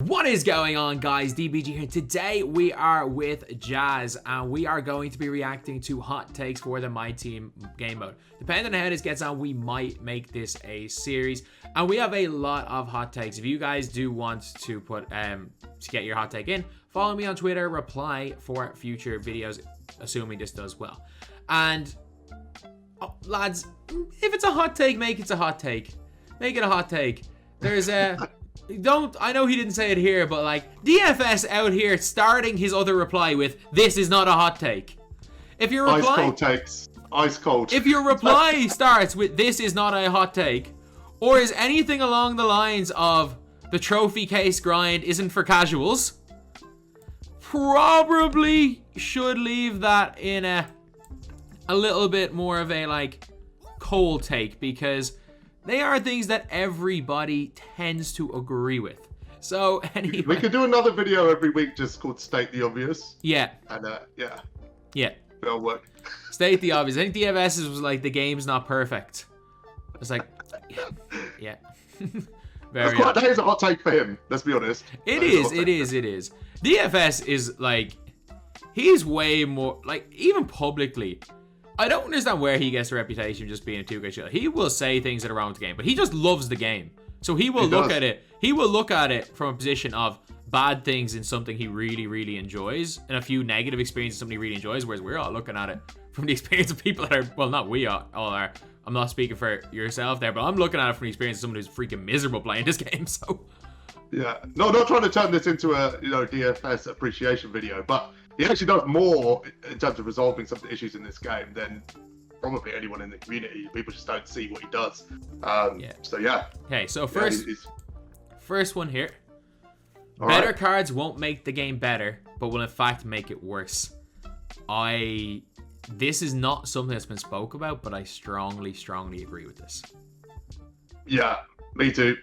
What is going on, guys? DBG here. Today we are with Jazz and we are going to be reacting to hot takes for the MyTEAM game mode. Depending on how this gets on, we might make this a series, and we have a lot of hot takes. If you guys do want to put to get your hot take in, follow me on Twitter, reply for future videos, assuming this does well. And lads, if it's a hot take, make it a hot take. Make it a hot take. There's a I know he didn't say it here, but like DFS out here starting his other reply with "This is not a hot take." If your reply, ice cold takes, ice cold. If your reply starts with "This is not a hot take," or is anything along the lines of "The trophy case grind isn't for casuals," probably should leave that in a little bit more of a like cold take, because they are things that everybody tends to agree with. So anyway, we could do another video every week just called State the Obvious. Yeah. And yeah, it'll work. State the obvious. I think DFS was like the game's not perfect. It's like, yeah. That is a hot take for him. Let's be honest. It is. DFS is like, he's way more like, even publicly, I don't understand where he gets the reputation of just being a 2K shooter. He will say things that are wrong with the game, but he just loves the game. So he will look at it. He will look at it from a position of bad things in something he really, really enjoys, and a few negative experiences something he really enjoys, whereas we're all looking at it from the experience of people that are, well, not we all are. I'm not speaking for yourself there, but I'm looking at it from the experience of someone who's freaking miserable playing this game, so. Yeah. No, not trying to turn this into a, DFS appreciation video, but he actually does more in terms of resolving some of the issues in this game than probably anyone in the community. People just don't see what he does. So yeah. Okay, so first one here. Better cards won't make the game better, but will in fact make it worse. This is not something that's been spoke about, but I strongly agree with this. Yeah, me too.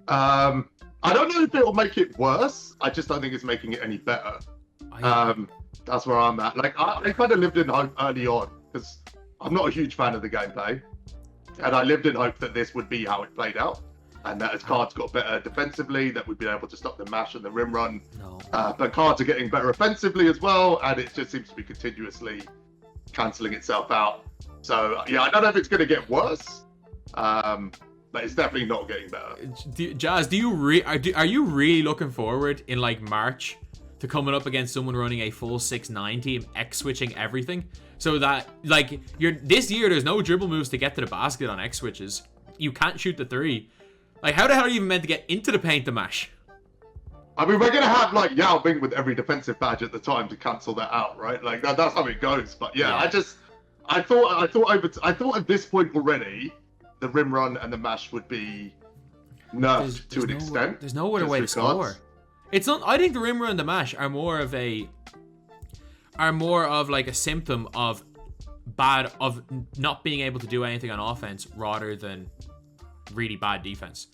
I don't know if it'll make it worse. I just don't think it's making it any better. That's where I'm at. Like, I kind of lived in hope early on, because I'm not a huge fan of the gameplay, and I lived in hope that this would be how it played out, and that as cards got better defensively, that we'd be able to stop the mash and the rim run. No. But cards are getting better offensively as well, and it just seems to be continuously cancelling itself out. So yeah, I don't know if it's going to get worse, but it's definitely not getting better. Jazz, are you really looking forward in like March to coming up against someone running a full 6-9 team, X switching everything, so that like this year there's no dribble moves to get to the basket on X switches. You can't shoot the three. Like, how the hell are you even meant to get into the paint to mash? I mean, we're gonna have like Yao Ming with every defensive badge at the time to cancel that out, right? Like that's how it goes. But yeah, I thought at this point already, the rim run and the mash would be nerfed to an extent. There's no other way to score. It's not. I think the rim run and the mash are more of like a symptom of not being able to do anything on offense rather than really bad defense.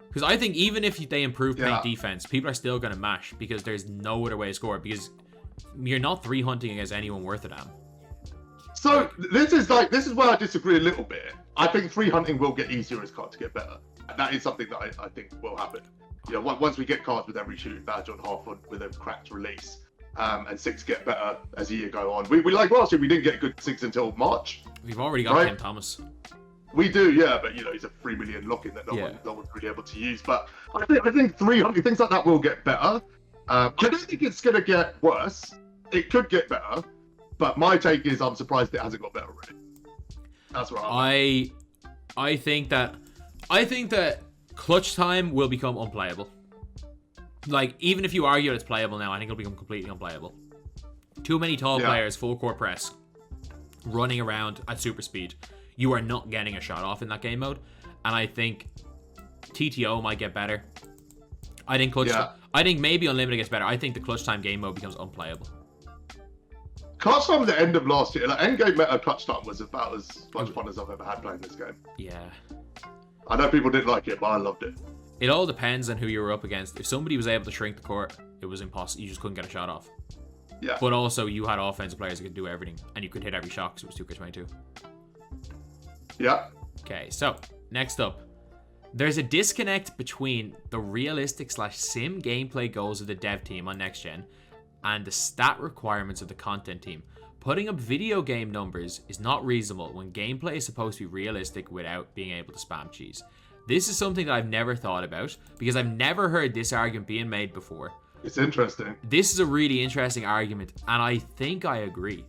Because I think even if they improve paint defense, people are still going to mash, because there's no other way to score, because you're not 3-hunting against anyone worth a damn. So this is where I disagree a little bit. I think 3-hunting will get easier as cards get better. And that is something that I think will happen. Once we get cards with every shooting badge on half with a cracked release, and 6 get better as the year go on. We like last year, we didn't get good 6 until March. We've already got Cam Thomas. We do, yeah, but he's a 3 million lock-in that no one's really able to use. But I think 300 things like that will get better. I don't think it's gonna get worse. It could get better, but my take is I'm surprised it hasn't got better already. That's what I think that clutch time will become unplayable. Like, even if you argue it's playable now, I think it'll become completely unplayable. Too many tall players, full court press, running around at super speed. You are not getting a shot off in that game mode, and I think TTO might get better. I think I think maybe Unlimited gets better. I think the clutch time game mode becomes unplayable. Clutch time at the end of last year, like endgame meta clutch time was about as much fun as I've ever had playing this game. Yeah. I know people didn't like it, but I loved it. It all depends on who you were up against. If somebody was able to shrink the court, it was impossible. You just couldn't get a shot off. Yeah. But also, you had offensive players that could do everything, and you could hit every shot because it was 2K22. Yeah. Okay, so next up, There's a disconnect between the realistic / sim gameplay goals of the dev team on next gen and the stat requirements of the content team. Putting up video game numbers is not reasonable when gameplay is supposed to be realistic without being able to spam cheese. This is something that I've never thought about because I've never heard this argument being made before. It's interesting. This is a really interesting argument, and I think I agree.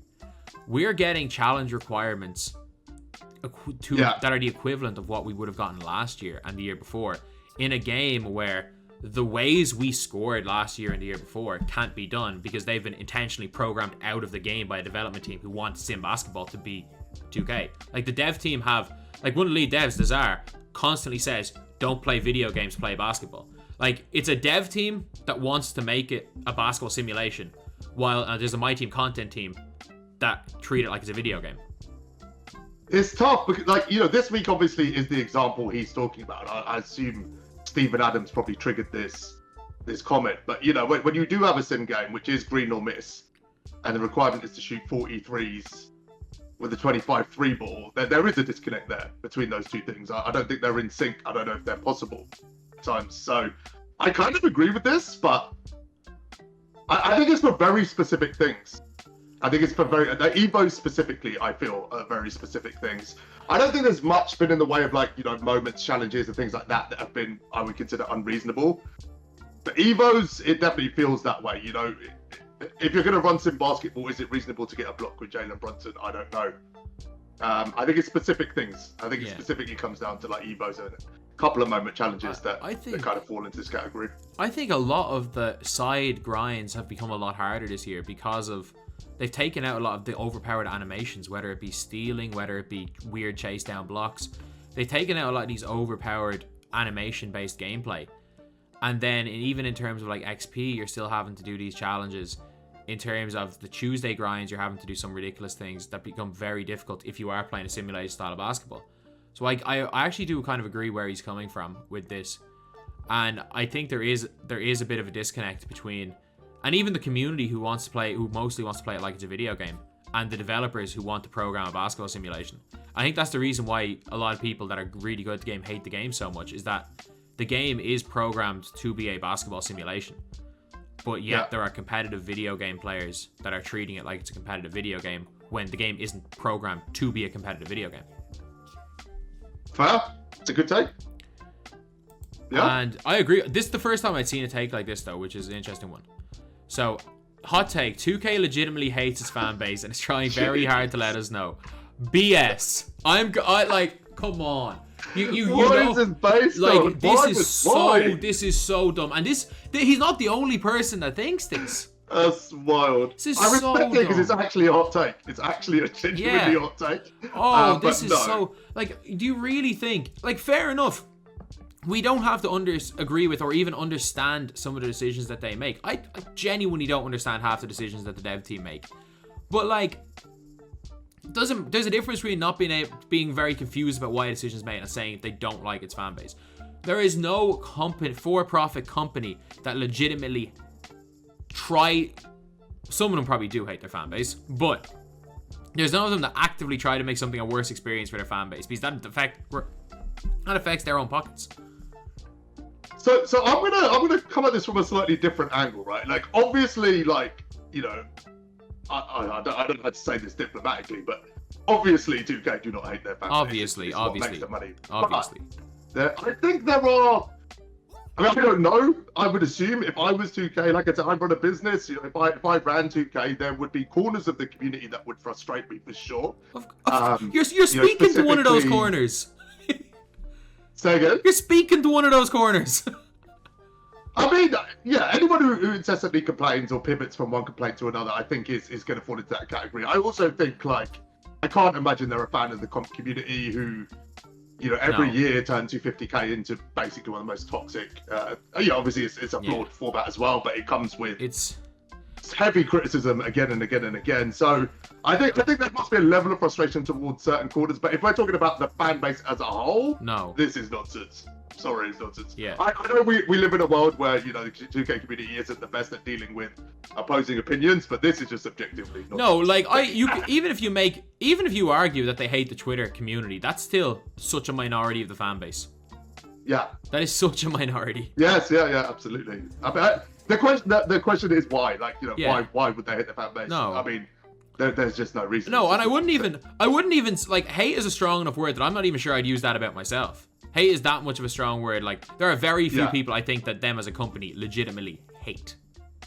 We're getting challenge requirements that are the equivalent of what we would have gotten last year and the year before in a game where the ways we scored last year and the year before can't be done because they've been intentionally programmed out of the game by a development team who want sim basketball to be 2K. Like the dev team have, like one of the lead devs, Dazar, constantly says, don't play video games, play basketball. Like it's a dev team that wants to make it a basketball simulation while there's a MyTEAM content team that treat it like it's a video game. It's tough because, like, you know, this week obviously is the example he's talking about. I assume Stephen Adams probably triggered this comment, but you know, when you do have a sim game which is green or miss, and the requirement is to shoot 43s with a 25 3 ball, there is a disconnect there between those two things. I don't think they're in sync. I don't know if they're possible at times. So I kind of agree with this, but I think it's for very specific things. I think it's for Evo specifically, I feel, are very specific things. I don't think there's much been in the way of, like, you know, moments, challenges, and things like that have been, I would consider, unreasonable. The Evos, it definitely feels that way. You know, if you're going to run sim basketball, is it reasonable to get a block with Jalen Brunson? I don't know. I think it's specific things. I think it specifically comes down to, like, Evos and a couple of moment challenges that kind of fall into this category. I think a lot of the side grinds have become a lot harder this year because of they've taken out a lot of the overpowered animations, whether it be stealing, whether it be weird chase down blocks. They've taken out a lot of these overpowered animation-based gameplay. And then even in terms of like XP, you're still having to do these challenges. In terms of the Tuesday grinds, you're having to do some ridiculous things that become very difficult if you are playing a simulated style of basketball. So I actually do kind of agree where he's coming from with this. And I think there is a bit of a disconnect between, and even the community who mostly wants to play it like it's a video game, and the developers who want to program a basketball simulation. I think that's the reason why a lot of people that are really good at the game hate the game so much, is that the game is programmed to be a basketball simulation. But yet there are competitive video game players that are treating it like it's a competitive video game when the game isn't programmed to be a competitive video game. Fair. It's a good take. Yeah. And I agree. This is the first time I'd seen a take like this, though, which is an interesting one. So, hot take. 2K legitimately hates its fan base and is trying very hard to let us know. BS. I like, come on. You what know, is this based like, on? This is so dumb. And he's not the only person that thinks this. That's wild. This is I respect so it because dumb. it's actually a hot take. It's actually a genuinely hot take. Oh, this is so... Like, do you really think... Like, fair enough. We don't have to agree with or even understand some of the decisions that they make. I genuinely don't understand half the decisions that the dev team make. But, like... There's a difference between not being very confused about why a decision's made and saying they don't like its fan base. There is no for-profit company that legitimately some of them probably do hate their fan base, but there's none of them that actively try to make something a worse experience for their fan base, because that affects their own pockets. So I'm gonna come at this from a slightly different angle, right? Like, obviously, like, you know, I don't know how to say this diplomatically, but obviously 2K do not hate their fan base. Obviously. Makes them money. I think there are. I mean, I don't know. I would assume if I was 2K, like I said, I run a business. You know, if I ran 2K, there would be corners of the community that would frustrate me for sure. You're speaking to one of those corners. Say again? You're speaking to one of those corners. I mean, yeah, anyone who incessantly complains or pivots from one complaint to another, I think is going to fall into that category. I also think, like, I can't imagine they're a fan of the comp community who, you know, every year turn 250k into basically one of the most toxic. Yeah, obviously it's a flawed format as well, but it comes with it's heavy criticism again and again and again. So I think there must be a level of frustration towards certain quarters. But if we're talking about the fan base as a whole, no, this is nonsense. Sorry, it's nonsense. Yeah. I know we live in a world where, you know, the 2K community isn't the best at dealing with opposing opinions, but this is just objectively nonsense. No, like even if you argue that they hate the Twitter community, that's still such a minority of the fan base. Yeah. That is such a minority. Yes, yeah, absolutely. I mean, the question is why? Like, you know, why would they hate the fan base? No. I mean, there's just no reason. No, and I wouldn't even, like, hate is a strong enough word that I'm not even sure I'd use that about myself. Hate is that much of a strong word. Like, there are very few people I think that them as a company legitimately hate.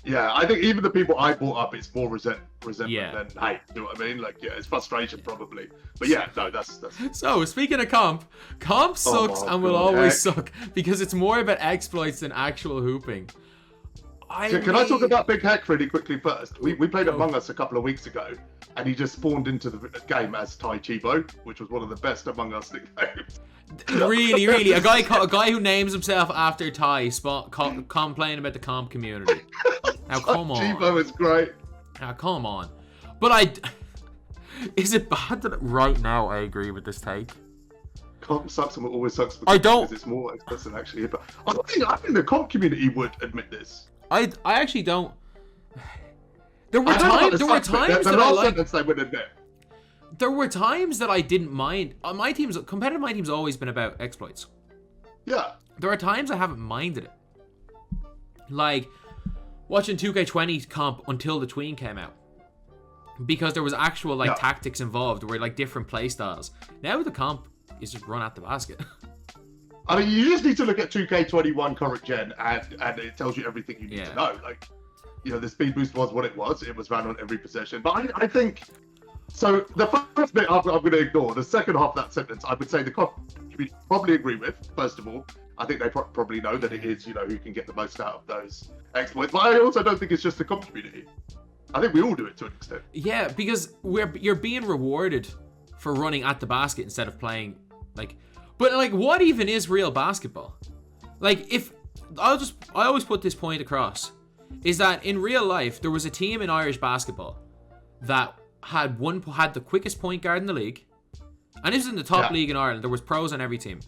Yeah, I think even the people I brought up, it's more resentment than hate. You know what I mean? Like, yeah, it's frustration probably. But yeah, no, that's... So, speaking of comp sucks and will always suck because it's more about exploits than actual hooping. Can I talk about Big Heck really quickly first? We played Among Us a couple of weeks ago, and he just spawned into the game as Tai Chibo, which was one of the best Among Us nicknames. Really, a guy who names himself after Tai complaining about the comp community. Now come on. Chibo is great. Now come on. But is it bad that right now I agree with this take? Comp sucks and always sucks because it's more explicit actually. But I think the comp community would admit this. I actually don't. There were times that I liked. They would admit. There were times that I didn't mind. Competitive my team's always been about exploits. Yeah. There are times I haven't minded it. Like watching 2K20 comp until the tween came out. Because there was actual tactics involved. There were like different play styles. Now the comp is just run at the basket. I mean, you just need to look at 2K21 current gen and it tells you everything you need to know. Like, you know, the speed boost was what it was. It was ran on every possession. But I think... So the first bit I'm going to ignore. The second half of that sentence, I would say the community probably agree with. First of all, I think they probably know that it is, you know, who can get the most out of those exploits. But I also don't think it's just the comp community. I think we all do it to an extent. Yeah, because you're being rewarded for running at the basket instead of playing like. But like, what even is real basketball? Like, I always put this point across, is that in real life there was a team in Irish basketball that had the quickest point guard in the league, and this was in the top league in Ireland. There was pros on every team,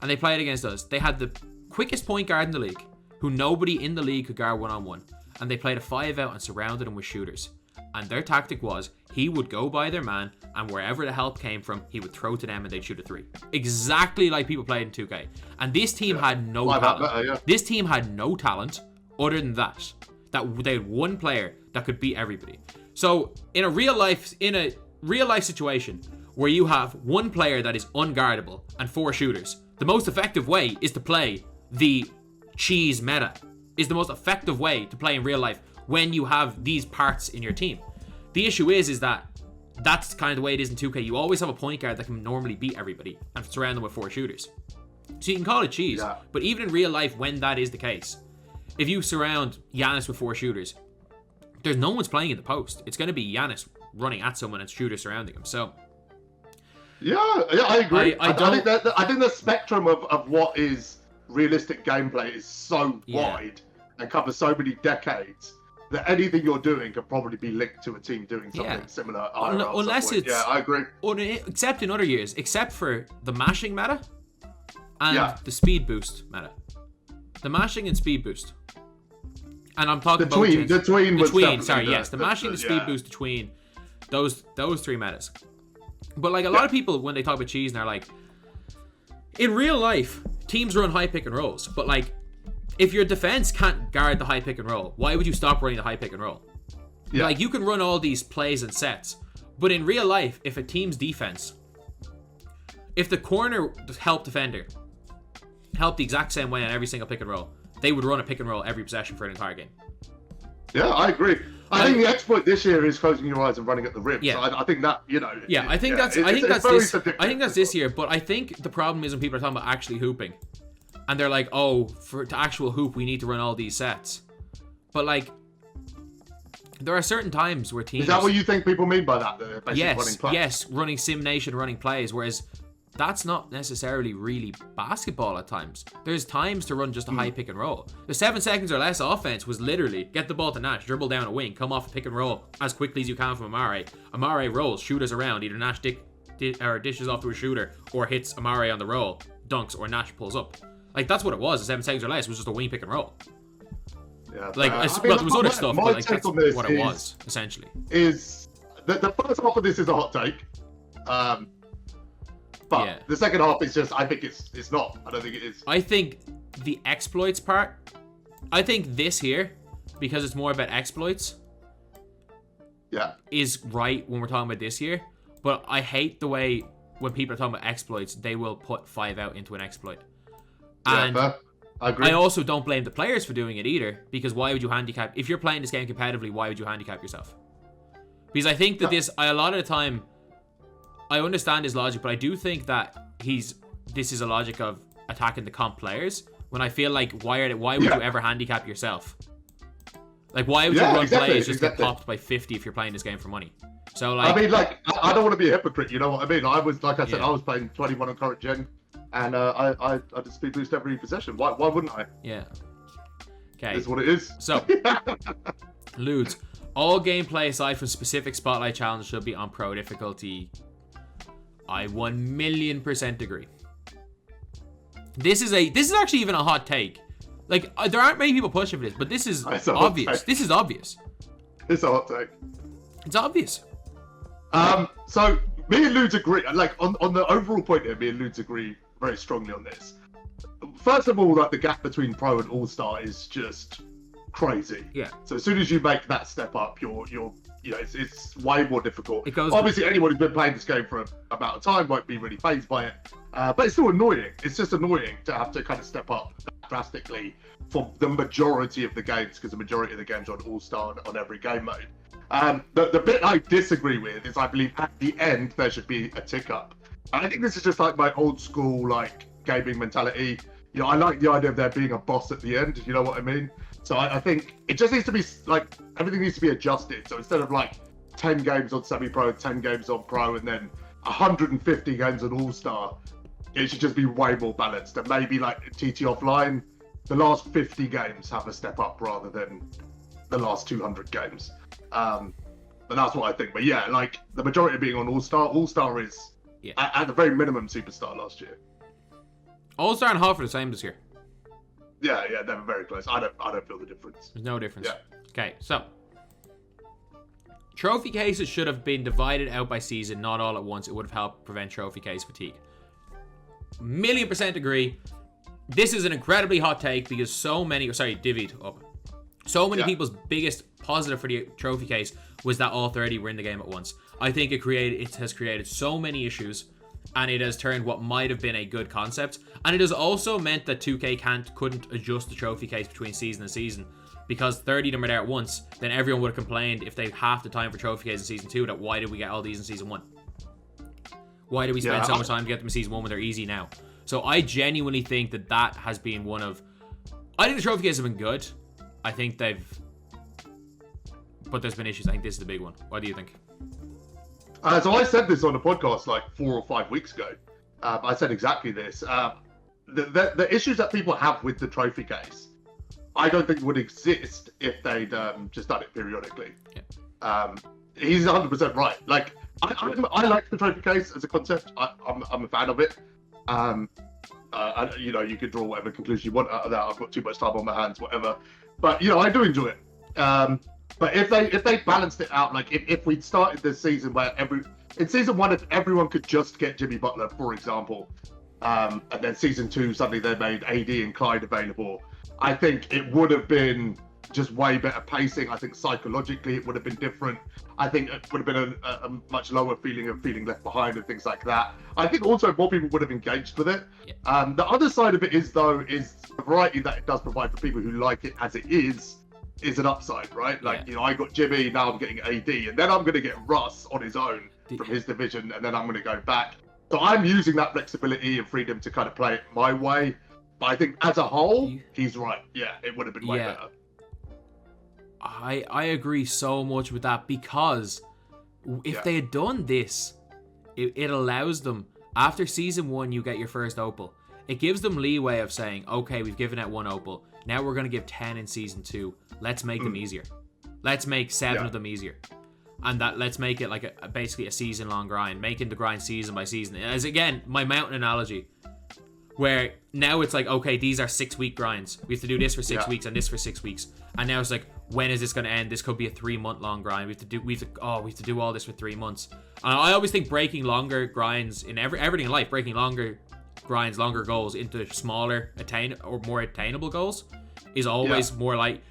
and they played against us. They had the quickest point guard in the league, who nobody in the league could guard one-on-one, and they played a 5-out and surrounded him with shooters. And their tactic was he would go by their man, and wherever the help came from, he would throw to them and they'd shoot a 3. Exactly like people played in 2K. And this team had no talent. This team had no talent other than that they had one player that could beat everybody. So in a real life situation where you have one player that is unguardable and 4 shooters, the most effective way is to play the cheese meta. Is the most effective way to play in real life when you have these parts in your team. The issue is that that's kind of the way it is in 2K. You always have a point guard that can normally beat everybody and surround them with 4 shooters. So you can call it cheese, but even in real life, when that is the case, if you surround Giannis with 4 shooters, there's no one's playing in the post. It's going to be Giannis running at someone and shooters surrounding him. So yeah, I agree. I think the spectrum of what is realistic gameplay is so wide and covers so many decades that anything you're doing could probably be linked to a team doing something similar. Unless it's... Yeah, I agree. Except in other years, except for the mashing meta and the speed boost meta. The mashing and speed boost. And I'm talking about... The tween, sorry, yes. The mashing, the speed boost, the tween. Those 3 metas. But like a lot of people, when they talk about cheese, and they're like, in real life, teams run high pick and rolls, but like, if your defense can't guard the high pick and roll, why would you stop running the high pick and roll? Yeah. Like, you can run all these plays and sets, but in real life, if a team's defense, if the corner help defender helped the exact same way on every single pick and roll, they would run a pick and roll every possession for an entire game. Yeah, I agree. I think the exploit this year is closing your eyes and running at the rim. Yeah. So I think that, you know. Yeah, I think that's this year, but I think the problem is when people are talking about actually hooping, and they're like, oh, to actual hoop, we need to run all these sets. But like, there are certain times where teams... Is that what you think people mean by that? Running plays? Yes, running Sim Nation, running plays, whereas that's not necessarily really basketball at times. There's times to run just a high pick and roll. The 7 seconds or less offense was literally get the ball to Nash, dribble down a wing, come off a pick and roll as quickly as you can from Amare. Amare rolls, shooters around, either Nash dishes off to a shooter or hits Amare on the roll, dunks, or Nash pulls up. Like, that's what it was. The 7 seconds or less was just a wing pick and roll. Yeah, like, there was other stuff, but like, that's what it was, essentially. Is the first half of this is a hot take. But the second half is just, I think it's not. I don't think it is. I think the exploits part, I think this here, because it's more about exploits, is right when we're talking about this year. But I hate the way when people are talking about exploits, they will put 5 out into an exploit. And I agree. I also don't blame the players for doing it either, because why would you handicap, if you're playing this game competitively, why would you handicap yourself? Because I think that a lot of the time, I understand his logic, but I do think that this is a logic of attacking the comp players, when I feel like, why would you ever handicap yourself? Like, why would you run plays just get popped by 50 if you're playing this game for money? So, like, I mean, like, I don't want to be a hypocrite, you know what I mean? I was, like I said, I was playing 21 on current gen, and I did speed boost every possession. Why wouldn't I? Yeah. Okay. It's what it is. So, Ludes, all gameplay aside from specific spotlight challenges should be on pro difficulty. I 1,000,000% agree. This is actually even a hot take. Like, there aren't many people pushing for this, but this is obvious. This is obvious. It's a hot take. It's obvious. So me and Ludes agree. Like on the overall point here, me and Ludes agree very strongly on this. First of all, like the gap between pro and all-star is just crazy. Yeah. So as soon as you make that step up, you're it's way more difficult. It goes Obviously, anyone who's been playing this game for an amount of time won't be really fazed by it. But it's still annoying. It's just annoying to have to kind of step up drastically for the majority of the games, because the majority of the games are on all-star on every game mode. The bit I disagree with is I believe at the end there should be a tick up. And I think this is just like my old school like gaming mentality. You know, I like the idea of there being a boss at the end. You know what I mean? So I think it just needs to be like everything needs to be adjusted. So instead of like 10 games on semi-pro, 10 games on pro, and then 150 games on all-star, it should just be way more balanced. And maybe like TT offline, the last 50 games have a step up rather than the last 200 games. But that's what I think. But yeah, like the majority of being on all-star is at the very minimum superstar last year. All-star and half are the same this year. Yeah, they were very close. I don't feel the difference. There's no difference. Yeah. Okay, so trophy cases should have been divided out by season, not all at once. It would have helped prevent trophy case fatigue. 1,000,000% agree. This is an incredibly hot take because so many people's biggest positive for the trophy case was that all 30 were in the game at once. I think it has created so many issues, and it has turned what might have been a good concept. And it has also meant that 2K couldn't adjust the trophy case between season and season, because 30 of them are there at once. Then everyone would have complained if they half the time for trophy case in season 2 that why did we get all these in season 1? Why did we spend so much time to get them in season 1 when they're easy now? So I genuinely think that has been one of... I think the trophy cases have been good. I think but there's been issues. I think this is the big one. What do you think? So I said this on a podcast like 4 or 5 weeks ago. I said exactly this. The issues that people have with the trophy case, I don't think would exist if they'd just done it periodically. Yeah. He's 100% right. Like, I like the trophy case as a concept. I'm a fan of it. You could draw whatever conclusion you want out of that. I've got too much time on my hands, whatever. But I do enjoy it. But if they balanced it out, like if we'd started this season where in season 1, if everyone could just get Jimmy Butler, for example, and then season 2 suddenly they made AD and Clyde available, I think it would have been just way better pacing. I think psychologically it would have been different. I think it would have been a much lower feeling of feeling left behind and things like that. I think also more people would have engaged with it. Yeah. The other side of it is the variety that it does provide for people who like it as it is an upside, right? Like, I got Jimmy, now I'm getting AD, and then I'm going to get Russ on his own from his division, and then I'm going to go back. So I'm using that flexibility and freedom to kind of play it my way. But I think as a whole, he's right. Yeah, it would have been way better. I agree so much with that, because if they had done this, it allows them, after season 1, you get your first opal. It gives them leeway of saying, okay, we've given out 1 opal. Now we're going to give 10 in season 2. Let's make them easier. Let's make 7 of them easier. And let's make it like basically a season-long grind, making the grind season by season. As again, my mountain analogy. where now it's like, okay, these are 6-week grinds. We have to do this for 6 weeks and this for 6 weeks. And now it's like, when is this going to end? This could be a 3-month-long grind. We have to do all this for 3 months. I always think breaking longer grinds in everything in life, breaking longer grinds, longer goals into smaller, more attainable goals is always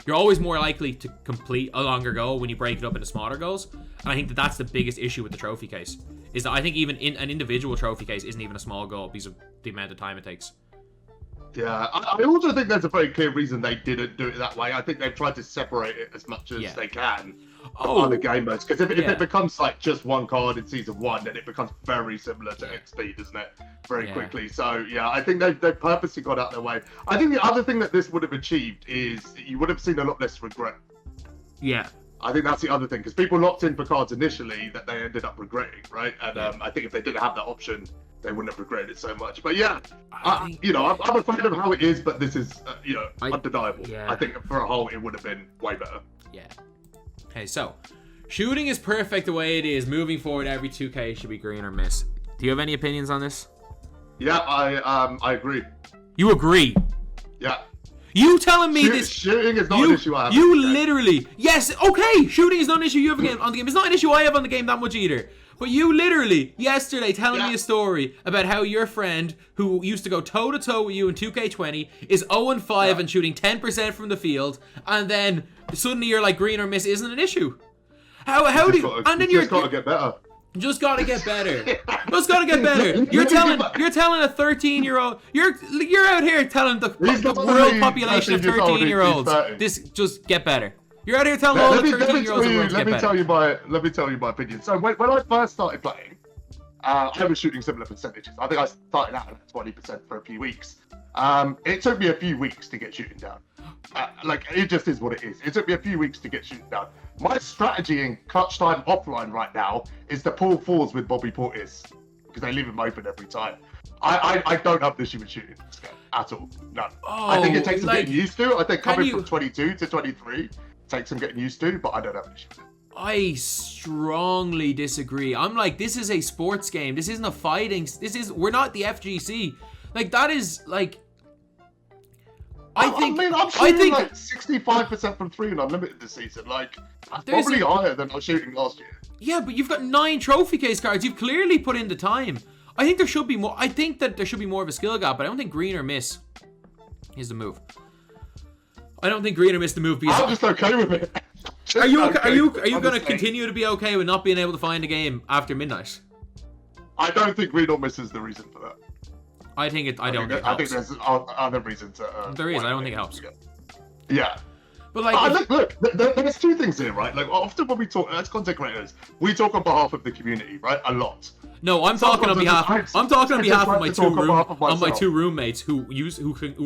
you're always more likely to complete a longer goal when you break it up into smaller goals. And I think that's the biggest issue with the trophy case, is that I think even in an individual trophy case isn't even a small goal because of the amount of time it takes. Yeah, I also think there's a very clear reason they didn't do it that way. I think they've tried to separate it as much as they can from other game modes. Because if it becomes like just one card in Season 1, then it becomes very similar to XP, doesn't it? Very quickly. So, yeah, I think they've purposely got out their way. I think the other thing that this would have achieved is you would have seen a lot less regret. Yeah. I think that's the other thing, because people locked in for cards initially that they ended up regretting, right? And I think if they didn't have that option, they wouldn't have regretted it so much. But yeah, I'm a fan of how it is, but this is, undeniable. Yeah. I think for a whole, it would have been way better. Yeah. Okay, so shooting is perfect the way it is. Moving forward, every 2K should be green or miss. Do you have any opinions on this? Yeah, I agree. You agree? Yeah. You telling me this? Shooting is not an issue I have. You literally, yes, okay, shooting is not an issue you have on the game. It's not an issue I have on the game that much either. But you literally, yesterday, telling me a story about how your friend, who used to go toe-to-toe with you in 2K20, is 0-5 and shooting 10% from the field, and then suddenly you're like, green or miss isn't an issue. How do you... And then you're... Just got to get better. Just gotta get better. Just gotta get better. You're telling a 13-year-old. You're out here telling the world population of 13-year-olds. This just get better. You're out here telling all the 13-year-olds Let me tell you my opinion. So when I first started playing, I was shooting similar percentages. I think I started out at 20% for a few weeks. It took me a few weeks to get shooting down. It just is what it is. It took me a few weeks to get shooting down. My strategy in clutch time offline right now is to pull fours with Bobby Portis, because they leave him open every time. I don't have the issue with shooting this game at all. No. I think it takes some getting used to. I think coming from 22 to 23 takes some getting used to, but I don't have an issue with it. I strongly disagree. I'm like, this is a sports game. This isn't a fighting. We're not the FGC. Like, that is like... I'm shooting like 65% from 3 and unlimited this season. Like, probably higher than I was shooting last year. Yeah, but you've got 9 trophy case cards. You've clearly put in the time. I think there should be more. I think that there should be more of a skill gap, but I don't think green or miss is the move. I don't think green or miss the move because I'm just okay with it. Are you going to continue to be okay with not being able to find a game after midnight? I don't think green or miss is the reason for that. I think it. I think there's other reasons. There is. I don't think it helps. Yeah. But like, look, there's 2 things here, right? Like, often when we talk as content creators, we talk on behalf of the community, right? A lot. No, I'm talking on behalf of my 2 roommates who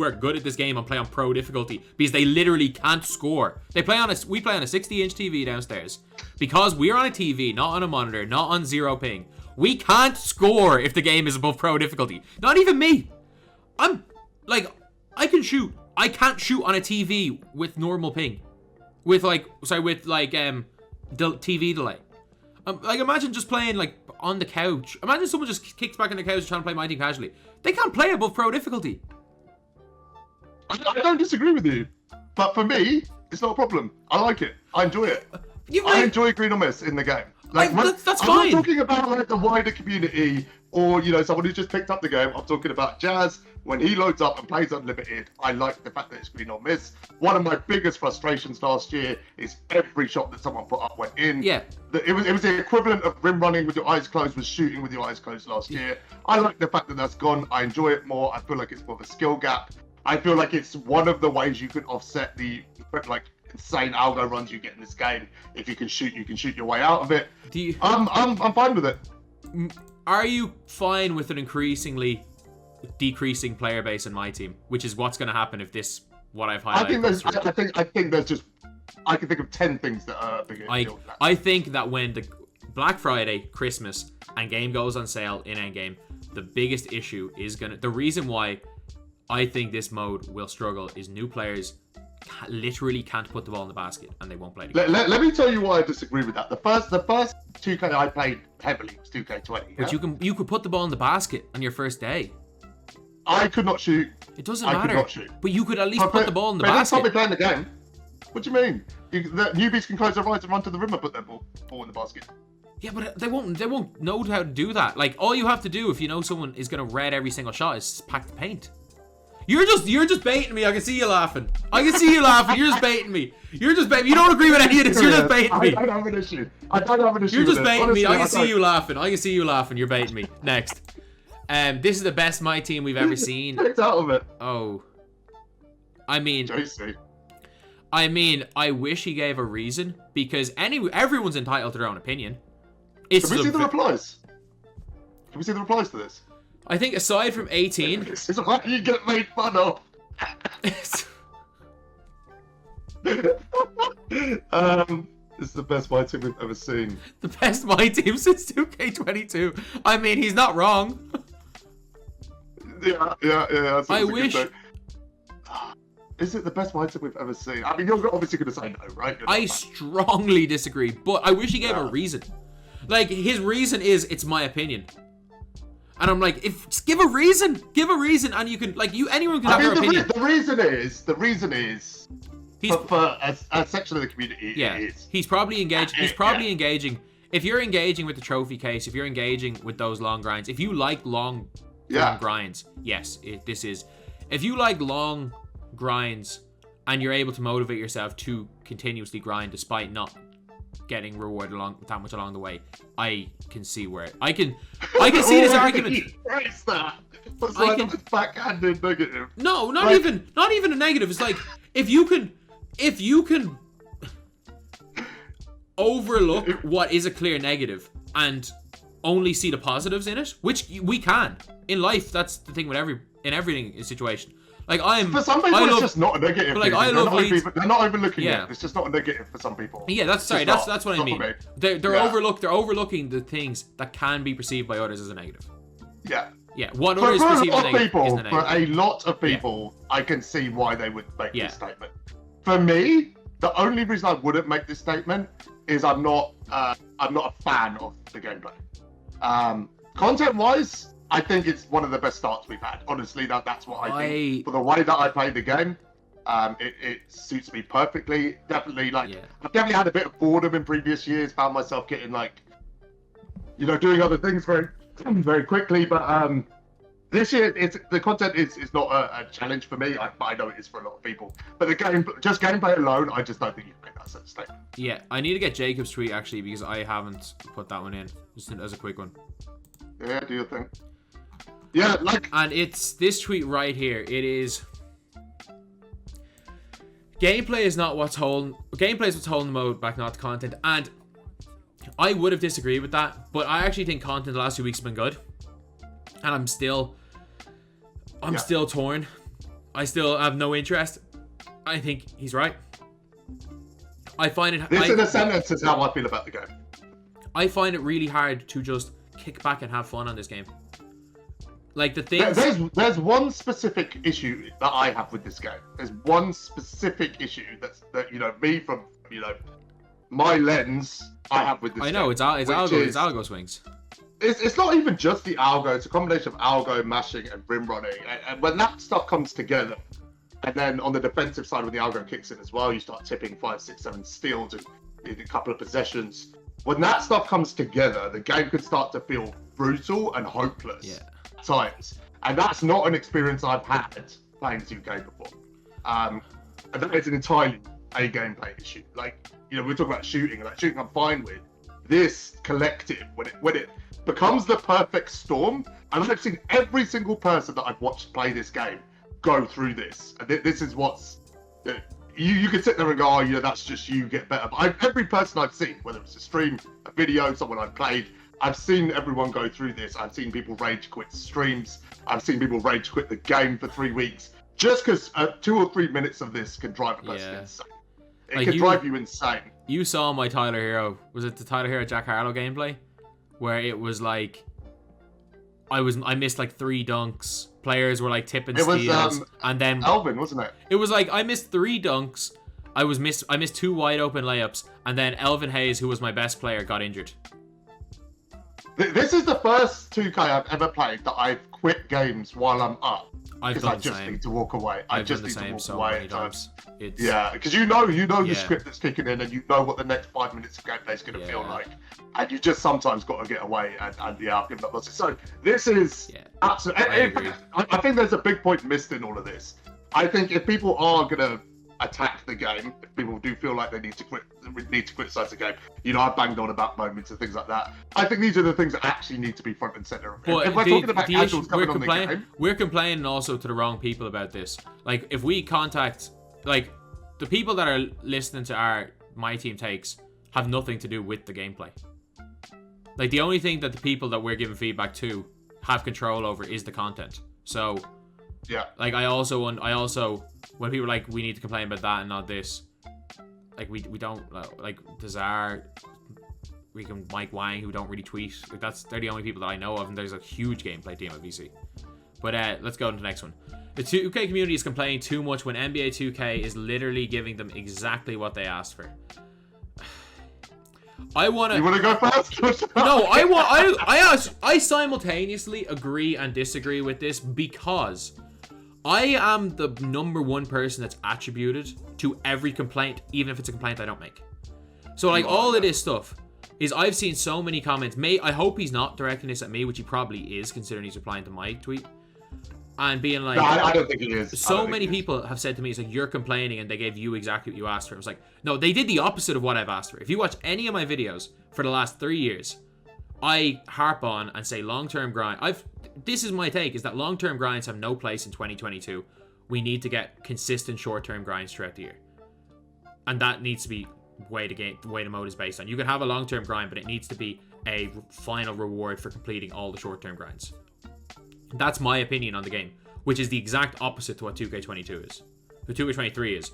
are good at this game and play on pro difficulty because they literally can't score. We play on a 60-inch TV downstairs because we're on a TV, not on a monitor, not on 0 ping. We can't score if the game is above pro difficulty. Not even me. I'm like, I can shoot. I can't shoot on a TV with normal ping. With TV delay. Like, imagine just playing like on the couch. Imagine someone just kicks back on the couch trying to play MyTEAM casually. They can't play above pro difficulty. I don't disagree with you. But for me, it's not a problem. I like it. I enjoy it. I enjoy green or miss in the game. That's fine. I'm not talking about like the wider community or someone who's just picked up the game. I'm talking about Jazz. When he loads up and plays unlimited, I like the fact that it's green or miss. One of my biggest frustrations last year is every shot that someone put up went in. Yeah. It was the equivalent of rim running with your eyes closed was shooting with your eyes closed last year. I like the fact that that's gone. I enjoy it more. I feel like it's more of a skill gap. I feel like it's one of the ways you can offset the insane algo runs you get in this game. If you can shoot your way out of it. I'm fine with it. Are you fine with an increasingly decreasing player base in MyTEAM, which is what's going to happen if this what I've highlighted? I think there's just I can think of 10 things that are bigger. I think that when the Black Friday, Christmas, and game goes on sale in endgame, the biggest issue is the reason why I think this mode will struggle is new players literally can't put the ball in the basket and they won't play the game. Let me tell you why I disagree with that. The first 2K I played heavily was 2K20. But you could put the ball in the basket on your first day. I could not shoot. It doesn't I matter. could not shoot. But you could at least put the ball in the but that's not basket. me playing the game. What do you mean? The newbies can close their eyes and run to the rim and put their ball in the basket. Yeah, but they won't know how to do that. Like, all you have to do if you know someone is gonna red every single shot is pack the paint. You're just baiting me. I can see you laughing. I can see you laughing. You're just baiting me. You're just baiting me. You don't agree with any of this. You're just baiting me. I don't have an issue. I don't have an issue. You're just baiting Honestly, me. I can see you laughing. I can see you laughing. You're baiting me. Next. This is the best MyTEAM we've ever seen. Get out of it. Oh. I mean, JC. I wish he gave a reason, because everyone's entitled to their own opinion. Can we see the replies? Can we see the replies to this? I think aside from 18... This is why you get made fun of. This is the best MyTEAM we've ever seen. The best MyTEAM since 2K22. I mean, he's not wrong. Yeah. I wish... Is it the best MyTEAM we've ever seen? I mean, you're obviously going to say no, right? I strongly disagree, but I wish he gave a reason. Like, his reason is, it's my opinion. And I'm like, just give a reason, and you can, like, anyone can have their opinion. The reason is, for a section of the community, yeah, it is. He's probably engaged. He's probably engaging. If you're engaging with the trophy case, if you're engaging with those long grinds, if you like long grinds, yes, this is. If you like long grinds and you're able to motivate yourself to continuously grind despite not getting rewarded that much along the way, I can see where I can see this argument. What's that? What's that backhanded negative? No, not even a negative. It's like if you can overlook what is a clear negative and only see the positives in it, which we can in life. That's the thing with everything in situation. Like for some people, it's just not a negative. But like they're not overlooking it. It's just not a negative for some people. Yeah, that's what I mean. They're overlooking the things that can be perceived by others as a negative. Yeah. Yeah. What others perceive as a negative is a negative. For a lot of people, I can see why they would make this statement. For me, the only reason I wouldn't make this statement is I'm not a fan of the gameplay. Content-wise, I think it's one of the best starts we've had. Honestly, that's what I think. For the way that I played the game, it suits me perfectly. Definitely, I've definitely had a bit of boredom in previous years. Found myself getting doing other things very, very quickly. But this year, the content is not a challenge for me. I know it is for a lot of people. But the gameplay alone, I just don't think you can make that sort of statement. Yeah, I need to get Jacob's tweet actually because I haven't put that one in. Just as a quick one. Yeah, do you think? Yeah, and it's this tweet right here. It is gameplay is what's holding the mode back, not the content. And I would have disagreed with that, but I actually think content the last 2 weeks has been good. And I'm still torn. I still have no interest. I think he's right. I find it. This in a sentence is how I feel about the game. I find it really hard to just kick back and have fun on this game. Like the thing. There's one specific issue that I have with this game. There's one specific issue that me from my lens I have with this. I know game, it's algo swings. It's not even just the algo. It's a combination of algo, mashing, and rim running. And when that stuff comes together, and then on the defensive side when the algo kicks in as well, you start tipping 5, 6, 7 steals in a couple of possessions. When that stuff comes together, the game could start to feel brutal and hopeless at times. And that's not an experience I've had playing 2K before. And that is an entirely a gameplay issue. We're talking about shooting, and shooting I'm fine with. This collective, when it becomes the perfect storm, and I've seen every single person that I've watched play this game go through this. And this is what's... You can sit there and go, that's just you get better. But every person I've seen, whether it's a stream, a video, someone I've played, I've seen everyone go through this. I've seen people rage quit streams. I've seen people rage quit the game for 3 weeks. Just because 2 or 3 minutes of this can drive a person insane. It can drive you insane. You saw my Tyler Hero. Was it the Tyler Hero Jack Harlow gameplay? Where it was like... I missed 3 dunks. Players were tipping steals, and then Elvin, wasn't it? It was I missed 3 dunks. I missed 2 wide open layups, and then Elvin Hayes, who was my best player, got injured. This is the first 2K I've ever played that I've quit games while I'm up. I've Because done I the just same. need to walk away. I I've just done the need to same walk so away many at times. times. It's, Yeah, because you know the Yeah. script that's kicking in, and you know what the next 5 minutes of gameplay is going to feel Yeah. like, and you just sometimes got to get away. And yeah, I've given up losses. So this is Yeah. absolutely. I agree. I think there's a big point missed in all of this. I think if people are going to attack the game, if people do feel like they need to criticize the game, you know, I banged on about moments and things like that. I think these are the things that actually need to be front and center. But if we're talking about casuals coming on the game, we're complaining also to the wrong people about this. Like, if we contact, like, the people that are listening to our MyTEAM takes have nothing to do with the gameplay. Like, the only thing that the people that we're giving feedback to have control over is the content. So, yeah. like, I also when people are like, we need to complain about that and not this, like, we don't, like, Desire, we can Mike Wang, who don't really tweet, like, they're the only people that I know of, and there's a huge gameplay team at VC. But let's go to the next one. The 2K community is complaining too much when NBA 2K is literally giving them exactly what they asked for. You want to go first? No, I simultaneously agree and disagree with this, because I am the #1 person that's attributed to every complaint, even if it's a complaint I don't make. So, like, all of this stuff is, I've seen so many comments. I hope he's not directing this at me, which he probably is, considering he's replying to my tweet. And being like, no, I don't think he is. So many people have said to me, it's like, you're complaining and they gave you exactly what you asked for. I was like, no, they did the opposite of what I've asked for. If you watch any of my videos for the last 3 years, I harp on and say long-term grind. This is my take, is that long-term grinds have no place in 2022. We need to get consistent short-term grinds throughout the year. And that needs to be the way the mode is based on. You can have a long-term grind, but it needs to be a final reward for completing all the short-term grinds. That's my opinion on the game, which is the exact opposite to what 2K22 is. What 2K23 is.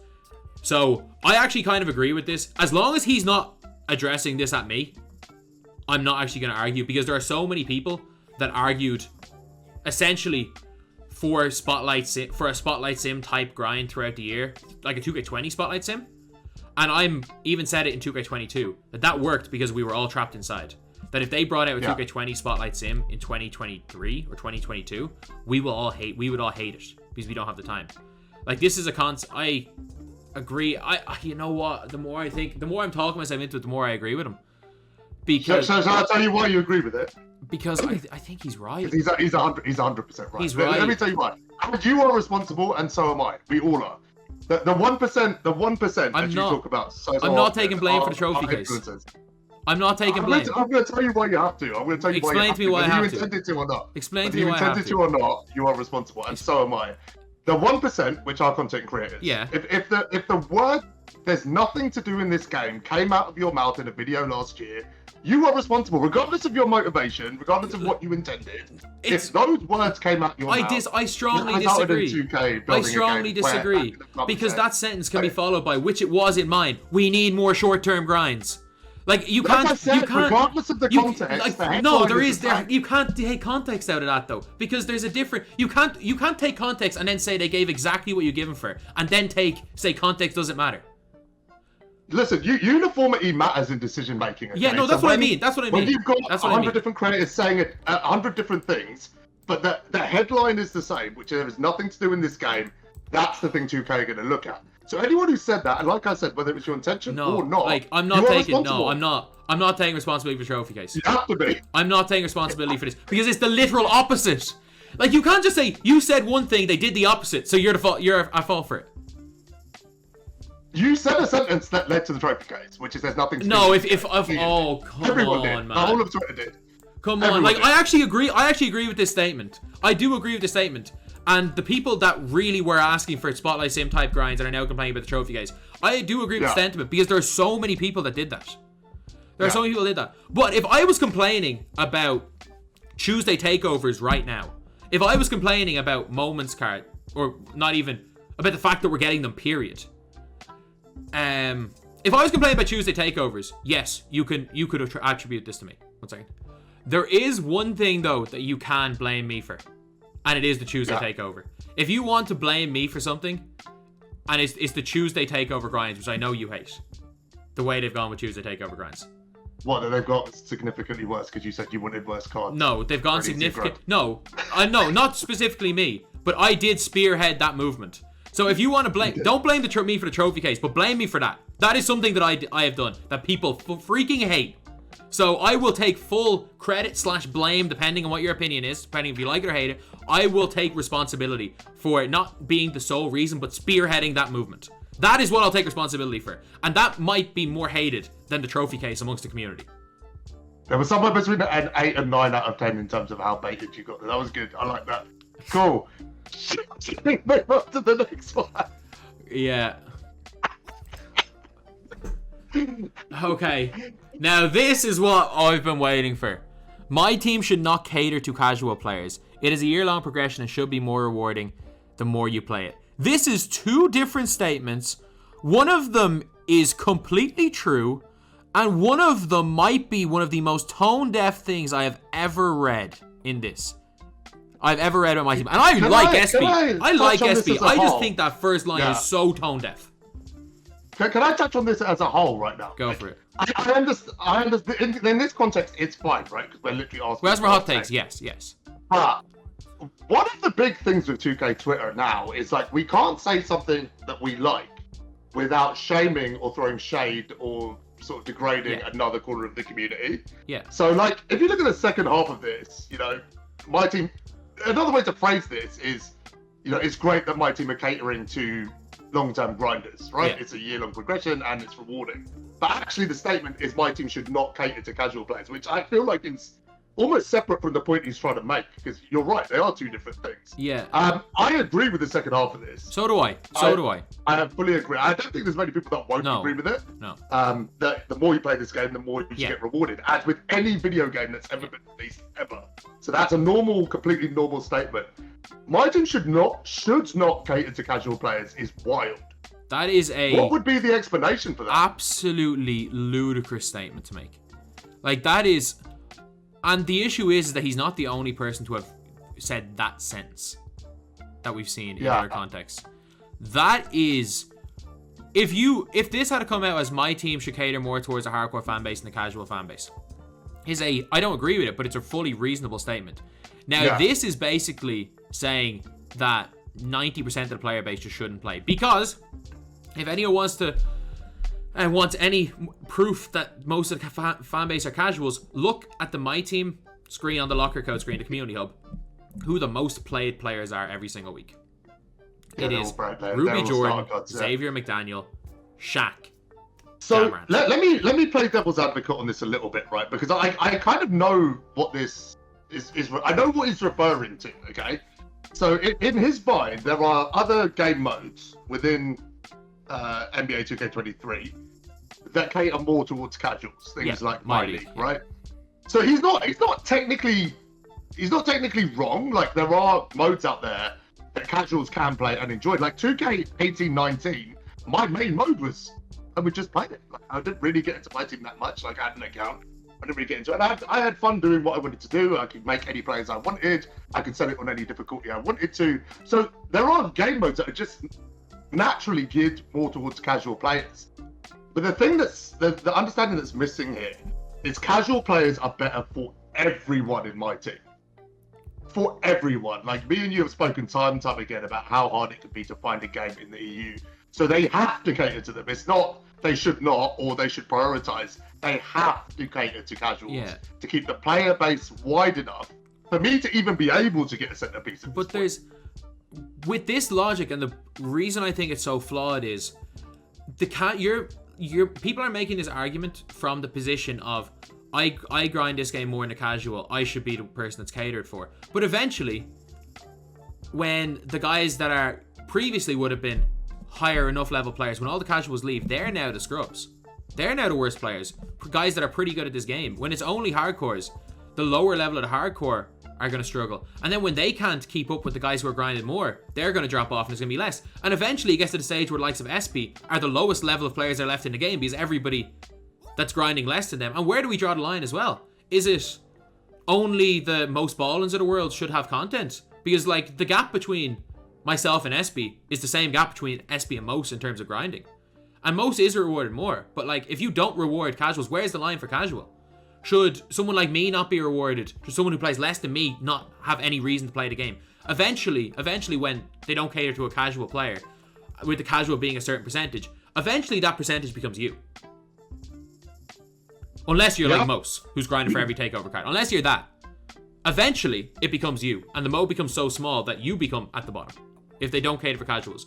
So, I actually kind of agree with this. As long as he's not addressing this at me, I'm not actually going to argue, because there are so many people that argued essentially for a Spotlight Sim type grind throughout the year, like a 2K20 Spotlight Sim. And I'm even said it in 2K22 that worked because we were all trapped inside. That if they brought out a 2K20 Spotlight Sim in 2023 or 2022, we would all hate it because we don't have the time. Like, this is a I agree. You know what? The more I'm talking myself into it, the more I agree with him. Because so I'll tell you why you agree with it. Because I think he's right. He's 100% right. He's right. Let me tell you why. And you are responsible, and so am I. We all are. The 1% that you talk about. I'm not taking blame for the trophy case. I'm not taking blame. I'm going to tell you why you have to. I'm going to tell you Explain to me why I have to. Whether you intended to or not. Explain to me why I have to. Whether you intended to or not, you are responsible, and so am I. The 1%, which are content creators. Yeah. If the word "there's nothing to do in this game" came out of your mouth in a video last year, you are responsible, regardless of your motivation, regardless of what you intended. If those words came out of your mouth, I strongly disagree. I strongly disagree, because that sentence can be followed by, which it was in mine, we need more short-term grinds. Like, you can't, regardless of the context. You can't take context out of that, though, because there's a different. You can't take context and then say they gave exactly what you give them for, and then say context doesn't matter. Listen, uniformity matters in decision making. Okay? Yeah, no, that's what I mean. When you've got 100 different creators saying 100 different things, but the headline is the same, which there is nothing to do in this game, that's the thing 2K are going to look at. So anyone who said that, and like I said, whether it was your intention or not, like, I'm not taking responsibility for trophy case. You have to be. I'm not taking responsibility for this, because it's the literal opposite. Like, you can't just say you said one thing, they did the opposite, so you're at fault for it. You said a sentence that led to the trophy case, which is there's nothing to do. No, come Everyone on, did. man. The whole of Twitter did. Come on, like, I actually agree with this statement. I do agree with this statement. And the people that really were asking for Spotlight Sim type grinds and are now complaining about the trophy guys, I do agree with the sentiment, because there are so many people that did that. So many people that did that. But if I was complaining about Tuesday takeovers right now, if I was complaining about moments card, or not even about the fact that we're getting them, period. If I was complaining about Tuesday takeovers, yes, you could attribute this to me. 1 second. There is one thing though that you can blame me for. And it is the Tuesday takeover. If you want to blame me for something, and it's the Tuesday takeover grinds, which I know you hate, the way they've gone with Tuesday takeover grinds, What, that they've got significantly worse because you said you wanted worse cards? No, they've gone significant. No, no, not specifically me, but I did spearhead that movement. So if you want to blame, don't blame me for the trophy case, but blame me for that. That is something that I have done that people freaking hate. So I will take full credit / blame, depending on what your opinion is, depending if you like it or hate it. I will take responsibility for it not being the sole reason, but spearheading that movement. That is what I'll take responsibility for. And that might be more hated than the trophy case amongst the community. There was somewhere between an 8 and 9 out of 10 in terms of how baited you got. That was good. I like that. Cool. Move on to the next one. Yeah. Okay. Now this is what I've been waiting for. My team should not cater to casual players. It is a year-long progression and should be more rewarding the more you play it. This is two different statements. One of them is completely true, and one of them might be one of the most tone-deaf things I have ever read in this. I've ever read about my team. And I like SB. I like SB. I just think that first line is so tone-deaf. Can I touch on this as a whole right now? Go for it. I understand. In this context, it's fine, right? Because we're literally asking. Well, as for hot takes, yes. But one of the big things with 2K Twitter now is like we can't say something that we like without shaming or throwing shade or sort of degrading another corner of the community. Yeah. So like, if you look at the second half of this, you know, my team. Another way to phrase this is, you know, it's great that my team are catering to long-term grinders, right? Yeah. It's a year-long progression and it's rewarding. But actually the statement is my team should not cater to casual players, which I feel like is almost separate from the point he's trying to make, because you're right, they are two different things. Yeah. I agree with the second half of this. So do I. I fully agree. I don't think there's many people that won't agree with it. No. That the more you play this game, the more you get rewarded, as with any video game that's ever been released, ever. So that's a completely normal statement. My team should not cater to casual players is wild. That is What would be the explanation for that? Absolutely ludicrous statement to make. Like, that is... And the issue is that he's not the only person to have said that sentence that we've seen in other contexts. That is... If this had to come out as my team should cater more towards a hardcore fan base than a casual fan base, I don't agree with it, but it's a fully reasonable statement. Now, this is basically saying that 90% of the player base just shouldn't play. Because if anyone wants any proof that most of the fan base are casuals, look at the My Team screen on the locker code screen, the community hub, who the most played players are every single week. It is Ruby Jordan, Xavier McDaniel, Shaq. So let me play devil's advocate on this a little bit, right? Because I kind of know what this is. I know what he's referring to. Okay, so in his mind, there are other game modes within NBA 2K23 that cater more towards casuals, things like My League, right? So he's not technically wrong. Like, there are modes out there that casuals can play and enjoy. Like 2K18-19, my main mode was, I would just play it. Like, I didn't really get into My Team that much. Like, I had an account, I didn't really get into it. I had fun doing what I wanted to do. I could make any players I wanted. I could set it on any difficulty I wanted to. So there are game modes that are just naturally geared more towards casual players. But the thing the understanding that's missing here is casual players are better for everyone in My Team. For everyone. Like, me and you have spoken time and time again about how hard it could be to find a game in the EU. So they have to cater to them. It's not they should not, or they should prioritize. They have to cater to casuals to keep the player base wide enough for me to even be able to get a centerpiece. But with this logic, and the reason I think it's so flawed is your people are making this argument from the position of I grind this game more in a casual, I should be the person that's catered for. But eventually, when the guys that are previously would have been higher enough level players, when all the casuals leave, they're now the scrubs. They're now the worst players. Guys that are pretty good at this game. When it's only hardcores, the lower level of the hardcore are going to struggle. And then when they can't keep up with the guys who are grinding more, they're going to drop off and there's going to be less. And eventually it gets to the stage where the likes of SP are the lowest level of players that are left in the game because everybody that's grinding less than them. And where do we draw the line as well? Is it only the most ballins of the world should have content? Because, like, the gap between myself and SP is the same gap between SP and most in terms of grinding. And most is rewarded more. But like, if you don't reward casuals, where's the line for casual? Should someone like me not be rewarded? Should someone who plays less than me not have any reason to play the game? Eventually, when they don't cater to a casual player, with the casual being a certain percentage, eventually that percentage becomes you. Unless you're like Mos, who's grinding for every takeover card. Unless you're that. Eventually, it becomes you. And the mode becomes so small that you become at the bottom. If they don't cater for casuals.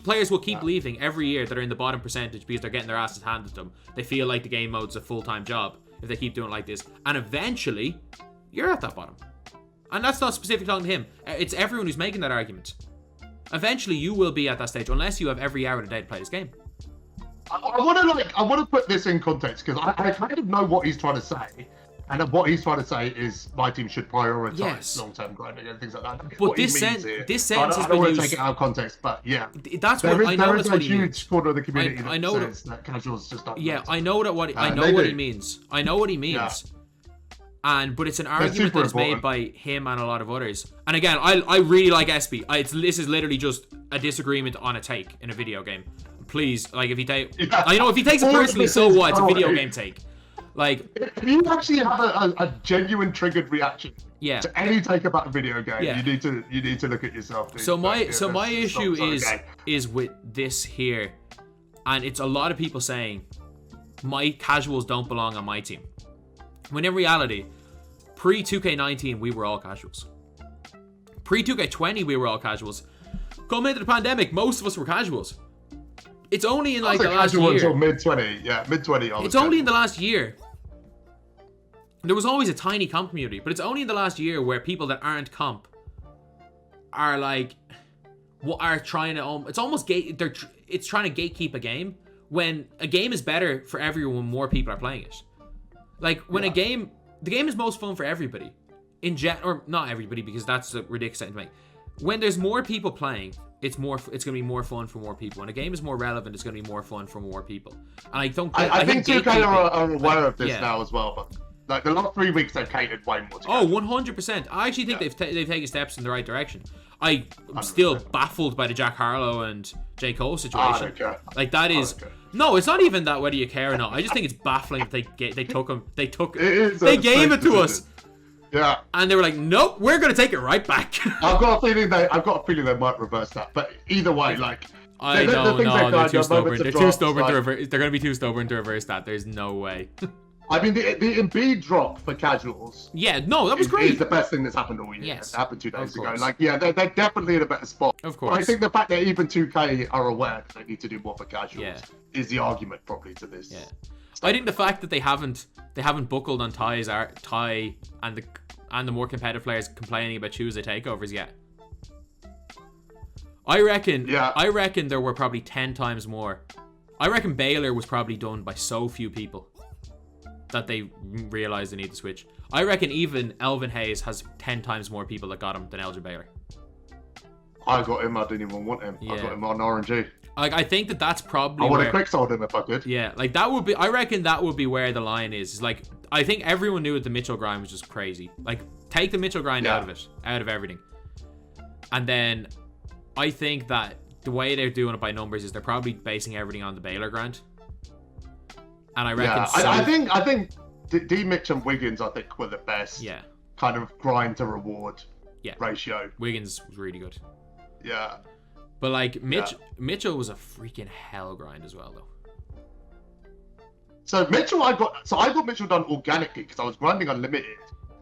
Players will keep leaving every year that are in the bottom percentage because they're getting their asses handed to them. They feel like the game mode's a full-time job if they keep doing it like this. And eventually, you're at that bottom. And that's not specific talking to him. It's everyone who's making that argument. Eventually, you will be at that stage unless you have every hour of the day to play this game. I want to put this in context because I kind of know what he's trying to say. And what he's trying to say is my team should prioritize long-term grinding and things like that. But this sentence I don't want to take it out of context, but yeah. That's what I know. That's what he means. There is a huge corner of the community I know that says that casuals just don't. Yeah, I know what he means. I know what he means. Yeah. But it's an argument that's made by him and a lot of others. And again, I really like SB. This is literally just a disagreement on a take in a video game. Please, like if he takes it personally, so what? It's a video game take. Like, if you actually have a genuine triggered reaction to any take about a video game, you need to look at yourself. Dude. So my issue is with this here, and it's a lot of people saying my casuals don't belong on my team. When in reality, pre 2K19 we were all casuals. Pre 2K20 we were all casuals. Coming into the pandemic, most of us were casuals. It's only in like the last year. Until mid-20, mid-20. It's only in the last year. There was always a tiny comp community, but it's only in the last year where people that aren't comp are like, are trying to. It's almost it's trying to gatekeep a game when a game is better for everyone when more people are playing it. Like when the game is most fun for everybody, or not everybody because that's a ridiculous thing to make. When there's more people playing, it's going to be more fun for more people. When a game is more relevant, it's going to be more fun for more people. And I think 2K are aware of this now as well, but like the last 3 weeks they've catered way more to 100%. I actually think they've taken steps in the right direction. I'm still baffled by the Jack Harlow and J. Cole situation. I don't care. Like that is no, it's not even that whether you care or not. I just think it's baffling that they took him. They gave it to us. Yeah. And they were like, nope, we're gonna take it right back. I've got a feeling they might reverse that. But either way, like I don't know. They're too stubborn. They're too stubborn to reverse. They're gonna be too stubborn to reverse that. There's no way. I mean, the Embiid drop for casuals. Yeah, no, that was great. Is the best thing that's happened all year. Yes, it happened 2 days ago. Like, yeah, they're definitely in a better spot. Of course. But I think the fact that even 2K are aware that they need to do more for casuals is the argument probably to this. Yeah. I think the fact that they haven't buckled on Ty and the more competitive players complaining about Tuesday takeovers yet. I reckon there were probably 10 times more. I reckon Baylor was probably done by so few people that they realized they need to switch. I reckon even Elvin Hayes has 10 times more people that got him than Elgin Baylor. I got him. I didn't even want him. I got him on RNG. Like, I think that's probably. I would have quick sold him if I could. Yeah, like that would be. I reckon that would be where the line is. Like, I think everyone knew that the Mitchell grind was just crazy. Like, take the Mitchell grind out of everything, and then I think that the way they're doing it by numbers is they're probably basing everything on the Baylor grind. And I reckon. Yeah, I think D Mitch and Wiggins were the best. Yeah. Kind of grind to reward. Ratio. Wiggins was really good. Yeah. But like Mitchell was a freaking hell grind as well though. So I got Mitchell done organically because I was grinding unlimited,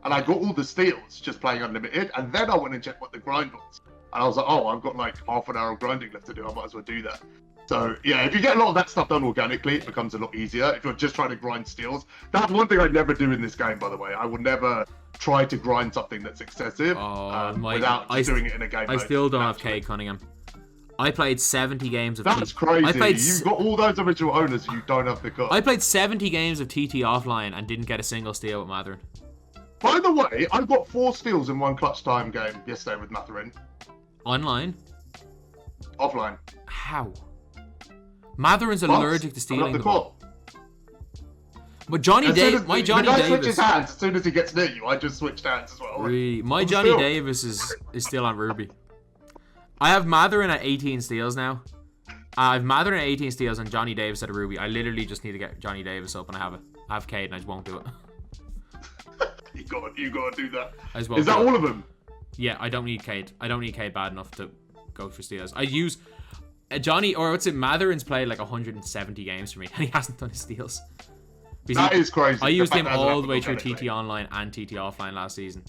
and I got all the steals just playing unlimited, and then I went and checked what the grind was, and I was like, oh, I've got like half an hour of grinding left to do. I might as well do that. So yeah, if you get a lot of that stuff done organically, it becomes a lot easier. If you're just trying to grind steals, that's one thing I'd never do in this game. By the way, I would never try to grind something that's excessive without doing it in a game. I still don't have Kay Cunningham. I played 70 games of That's crazy. You've got all those original owners you don't have the cut. I played 70 games of TT offline and didn't get a single steal with Matherin. By the way, I got 4 steals in one clutch time game yesterday with Matherin. Online? Offline. How? Matherin's allergic to stealing the ball. But Johnny Davis... The guy switches hands as soon as he gets near you. I just switched hands as well. My Johnny Davis is still on Ruby. I have Matherin at 18 steals now. I've Mather and 18 steals and Johnny Davis at a ruby. I literally just need to get Johnny Davis up, and I have Cade, and I just won't do it. You gotta do that. Is that all of them? Yeah, I don't need Cade. I don't need Cade bad enough to go for steals. I use Johnny, or what's it? Matherin's played like 170 games for me, and he hasn't done his steals. That is crazy. I used him all the way through TT Online and TT Offline last season.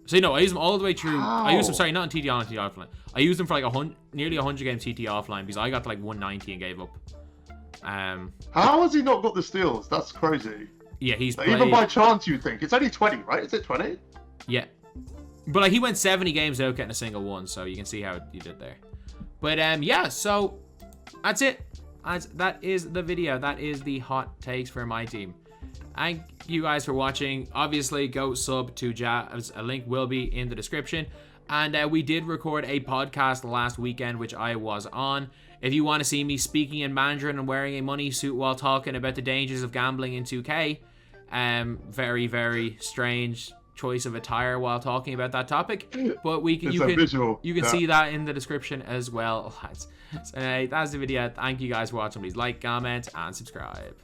So, I used him all the way through. Wow. I used him, sorry, not in TT Online, TT Offline. I used him for like nearly 100 games TT Offline because I got to like 190 and gave up. How has he not got the steals? That's crazy. Yeah, he's like, played... Even by chance, you'd think. It's only 20, right? Is it 20? Yeah. But like, he went 70 games without getting a single one, so you can see how you did there. But yeah, so that's it. That is the video. That is the hot takes for my team. Thank you guys for watching. Obviously, go sub to Jazz. A link will be in the description. And we did record a podcast last weekend, which I was on. If you want to see me speaking in Mandarin and wearing a money suit while talking about the dangers of gambling in 2K, very, very strange choice of attire while talking about that topic. But you can see that in the description as well, lads. So that's the video. Thank you guys for watching. Please like, comment, and subscribe.